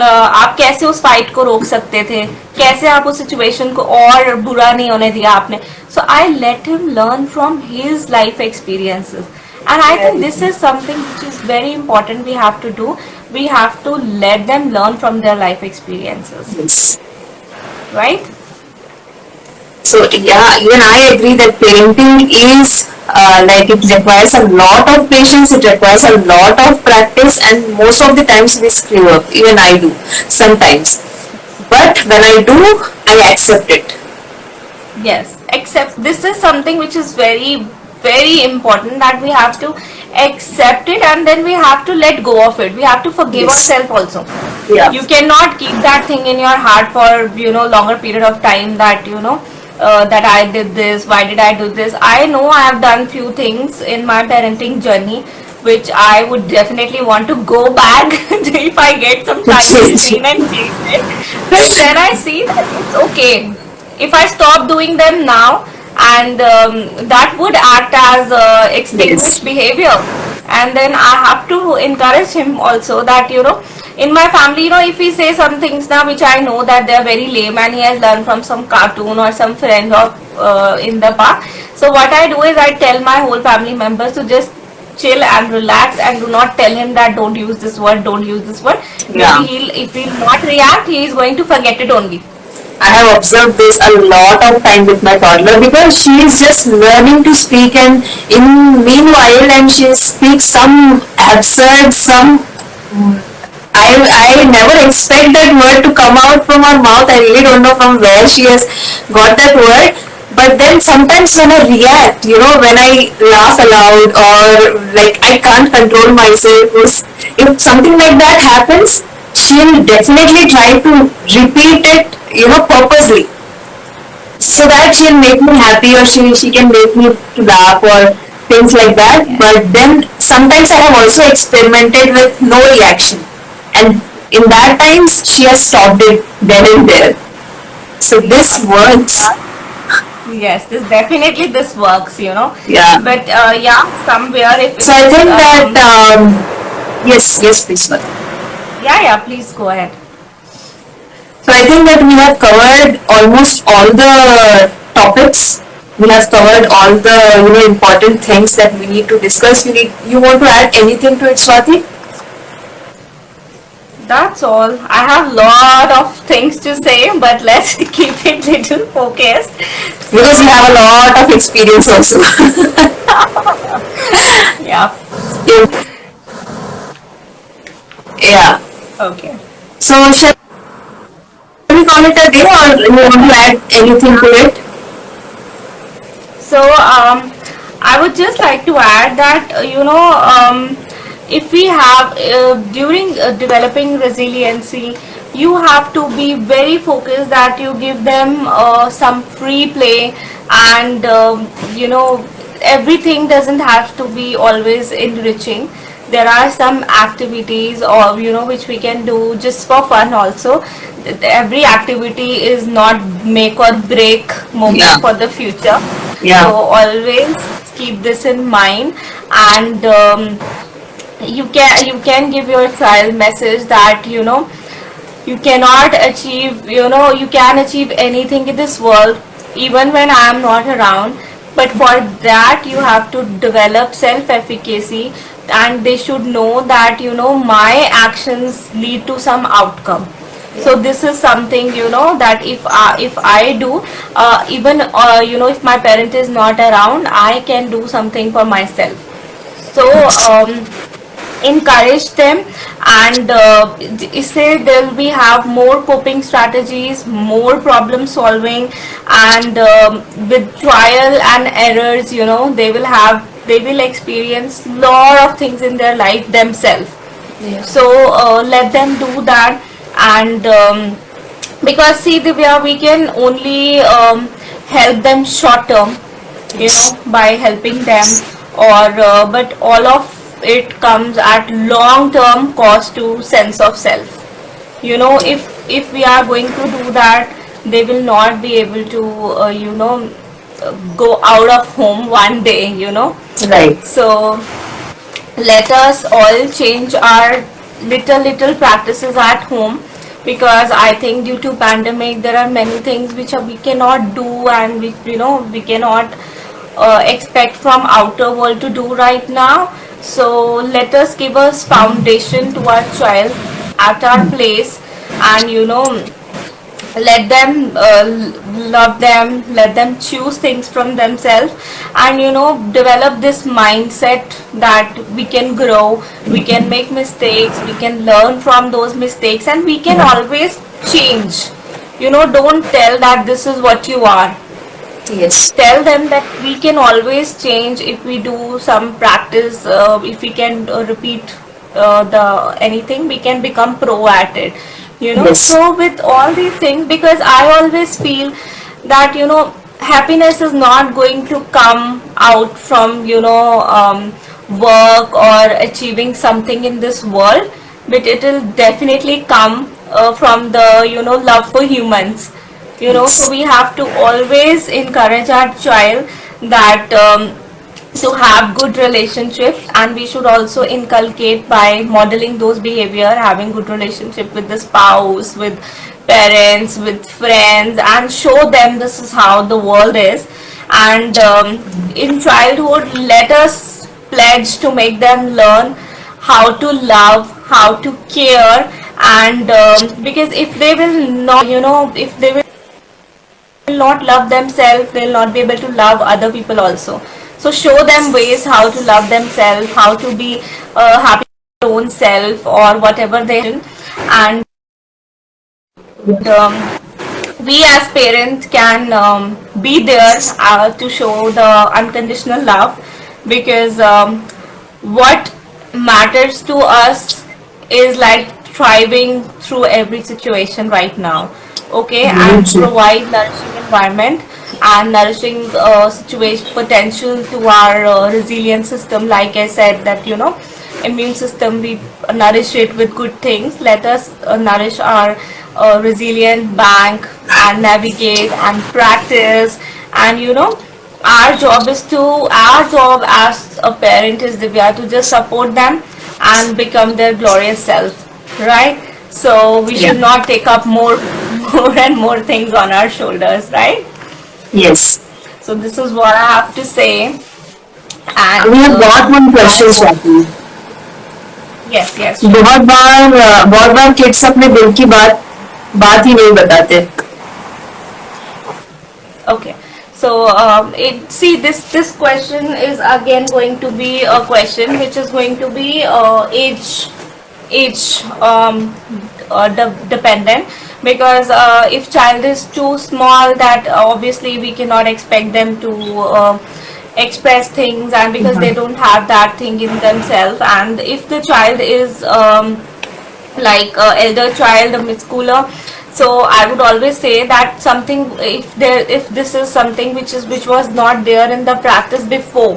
आप कैसे उस फाइट को रोक सकते थे, कैसे आप उस सिचुएशन को और बुरा नहीं होने दिया आपने. So I let him learn from his life experiences, and I think this is something which is very important we have to do. We have to let them learn from their life experiences. Yes. Right? So yeah, even I agree that parenting is it requires a lot of patience, it requires a lot of practice, and most of the times we screw up. Even I do sometimes. But when I do, I accept it. Yes, except this is something which is very, very important, that we have to accept it and then we have to let go of it. We have to forgive ourselves also. Yeah. You cannot keep that thing in your heart for longer period of time, that that I did this, why did I do this. I know I have done few things in my parenting journey which I would definitely want to go back if I get some time machine and change it. But then I see that it's okay if I stop doing them now, and that would act as extinguished behavior. And then I have to encourage him also that in my family, if he says some things now which I know that they are very lame and he has learned from some cartoon or some friend or in the park, so what I do is I tell my whole family members to just chill and relax and do not tell him that don't use this word, don't use this word. Yeah. Maybe if he'll not react, he is going to forget it only. I have observed this a lot of time with my toddler, because she is just learning to speak, and in meanwhile, and she speaks some absurd, I never expect that word to come out from her mouth. I really don't know from where she has got that word. But then sometimes when I react, when I laugh aloud, or like I can't control myself, if something like that happens, she'll definitely try to repeat it, purposely, so that she'll make me happy, or she can make me to laugh or things like that. But then sometimes I have also experimented with no reaction, and in that times she has stopped it then and there. So this works. Yes, this works, Yeah. But somewhere if So I think that yes, please. yeah, please go ahead. So I think that we have covered almost all the topics. We have covered all the important things that we need to discuss. You want to add anything to it, Swati? That's all. I have lot of things to say, but let's keep it little focused. Because you have a lot of experience also. Yeah. Yeah. Okay. So shall we call it a day, or you want to add anything to it? So I would just like to add that if we have during developing resiliency, you have to be very focused that you give them some free play, and everything doesn't have to be always enriching. There are some activities or which we can do just for fun also. Every activity is not make or break moment Yeah. for the future. Yeah. So always keep this in mind, and you can give your child message that you cannot achieve, you can achieve anything in this world even when I am not around, but for that you have to develop self efficacy, and they should know that my actions lead to some outcome. So this is something that if I do, even if my parent is not around, I can do something for myself. So encourage them, and say they'll be have more coping strategies, more problem solving, and with trial and errors, they will experience lot of things in their life themselves. So let them do that, and because see Divya, we can only help them short term, by helping them, or but all of it comes at long term cost to sense of self. If we are going to do that, they will not be able to go out of home one day. Right. So let us all change our little practices at home, because I think due to pandemic there are many things which we cannot do, and which we cannot expect from outer world to do right now. So let us give us foundation to our child at our place, and let them love them, let them choose things from themselves, and develop this mindset that we can grow, we can make mistakes, we can learn from those mistakes, and we can always change. Don't tell that this is what you are. Yes. Tell them that we can always change if we do some practice, if we can repeat the anything, we can become pro at it. Yes. So with all these things, because I always feel that happiness is not going to come out from work or achieving something in this world, but it will definitely come from the love for humans. So we have to always encourage our child that to have good relationship, and we should also inculcate by modeling those behavior, having good relationship with the spouse, with parents, with friends, and show them this is how the world is. And in childhood, let us pledge to make them learn how to love, how to care, and because if they will not, if they will not love themselves, they'll not be able to love other people also. So show them ways how to love themselves, how to be happy with their own self or whatever they, and we as parents can be there to show the unconditional love, because what matters to us is like thriving through every situation right now, okay, and provide nourishing environment and nourishing situation potential to our resilient system. Like I said, that immune system, we nourish it with good things. Let us nourish our resilient bank and navigate and practice, and our job as a parent is, Divya, to just support them and become their glorious self, right? So we should not take up more and more things on our shoulders, right? Yes. So this is what I have to say. And We have got one question, Swati. Yes, yes. बहुत बार kids अपने दिल की बात ही नहीं बताते. Okay. So, see, this question is again going to be a question which is going to be age dependent, because if child is too small, that obviously we cannot expect them to express things, and because they don't have that thing in themselves. And if the child is like elder child, a mid schooler, so I would always say that something, if this is something which was not there in the practice before,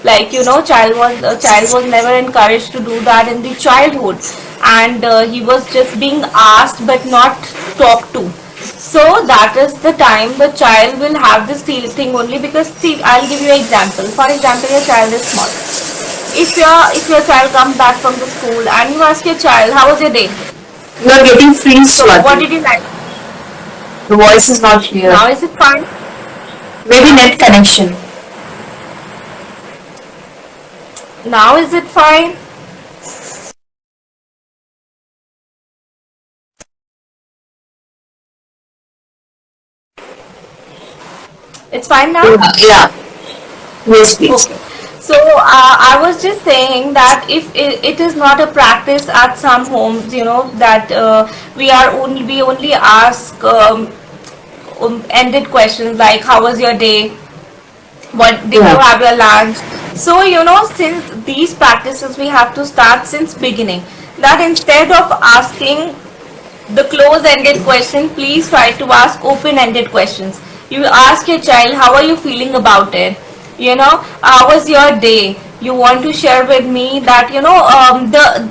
like child was never encouraged to do that in the childhood, and he was just being asked but not talked to. So that is the time the child will have this thing only, because see, I'll give you an example. For example, your child is small. If your child comes back from the school and you ask your child, how was your day? You are getting freeze, So what Swati. did you like? The voice is not clear. Now is it fine? Maybe net connection. Now is it fine? It's fine now? Yeah. Yes, please. Okay. So I was just saying that if it is not a practice at some homes, that we only ask ended questions like how was your day, what did you have your lunch. So since these practices we have to start since beginning, that instead of asking the close-ended question, please try to ask open-ended questions. You ask your child, how are you feeling about it? How was your day? You want to share with me that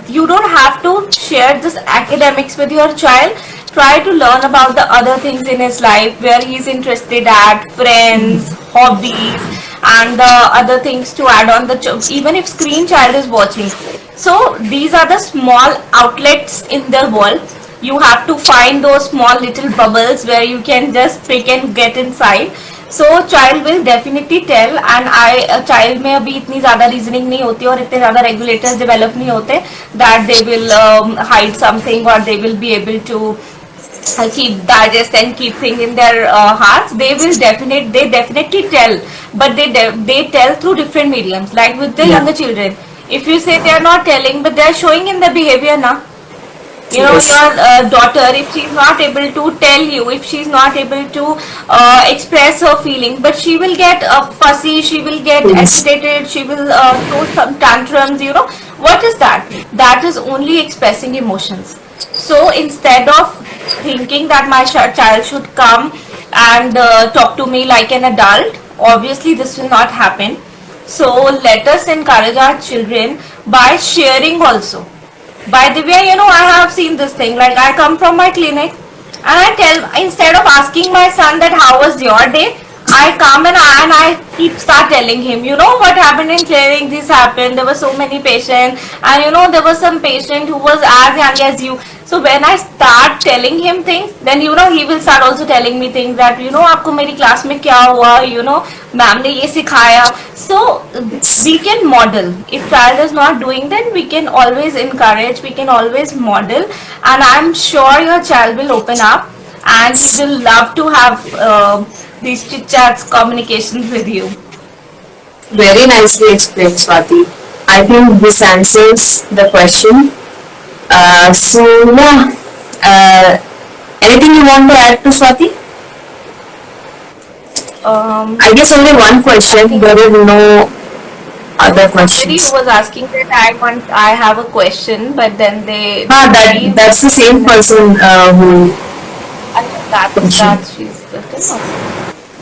you don't have to share this academics with your child. Try to learn about the other things in his life where he's interested at, friends, hobbies, and the other things to add on even if screen child is watching. So these are the small outlets in their world. You have to find those small little bubbles where you can just pick and get inside. So child will definitely tell, and child में अभी इतनी ज़्यादा reasoning नहीं होती और इतने ज़्यादा regulators develop नहीं होते that they will hide something, or they will be able to keep digest and keep things in their hearts. They definitely tell, but they tell through different mediums, like with the younger children. If you say they are not telling, but they are showing in the behavior now. Your daughter, if she's not able to tell you, if she's not able to express her feelings, but she will get fussy, she will get agitated, she will throw some tantrums. What is that? That is only expressing emotions. So instead of thinking that my child should come and talk to me like an adult, obviously this will not happen. So let us encourage our children by sharing also. By the way, I have seen this thing, like I come from my clinic and I tell, instead of asking my son that how was your day, I come and I start telling him, what happened in clinic, this happened, there were so many patients, and there was some patient who was as young as you. So when I start telling him things, then he will start also telling me things that आपको मेरी class में क्या हुआ, ma'am ने ये सिखाया. So we can model. If child is not doing, then we can always encourage, we can always model, and I'm sure your child will open up and he will love to have these chit chats, communications with you. Very nicely explained, Swati. I think this answers the question. Anything you want to add to, Swati? I guess only one question. There is no other questions. Somebody was asking that I have a question, but then they. That's the same person who.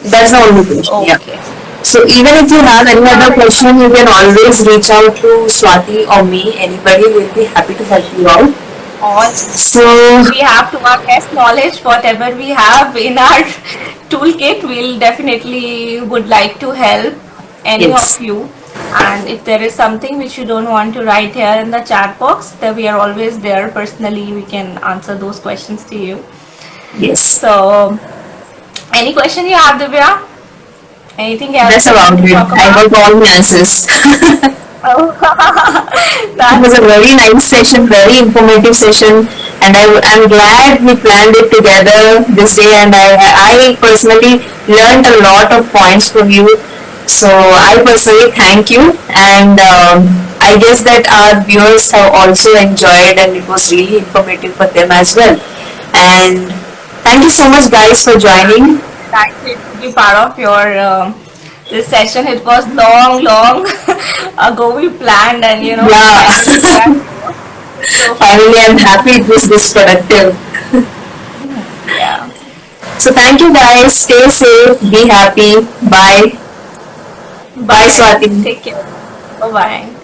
That's the only question. Okay. Yeah. So even if you have any other question, you can always reach out to Swati or me. Anybody will be happy to help you out. So we have, to our best knowledge, whatever we have in our toolkit, we'll definitely would like to help any of you. And if there is something which you don't want to write here in the chat box, then we are always there personally. We can answer those questions to you. Yes. So, any question you have, Divya? Anything else? That's about it. I got all the answers. Oh, It was a very nice session, very informative session, and I'm glad we planned it together this day. And I personally learned a lot of points from you. So I personally thank you, and I guess that our viewers have also enjoyed, and it was really informative for them as well. And thank you so much, guys, for joining. Thank you to be part of your this session. It was long ago we planned, and you know. Yeah. So Finally, I'm happy it was this productive. yeah. So thank you, guys. Stay safe. Be happy. Bye. Bye, Swati. Take care. Bye bye.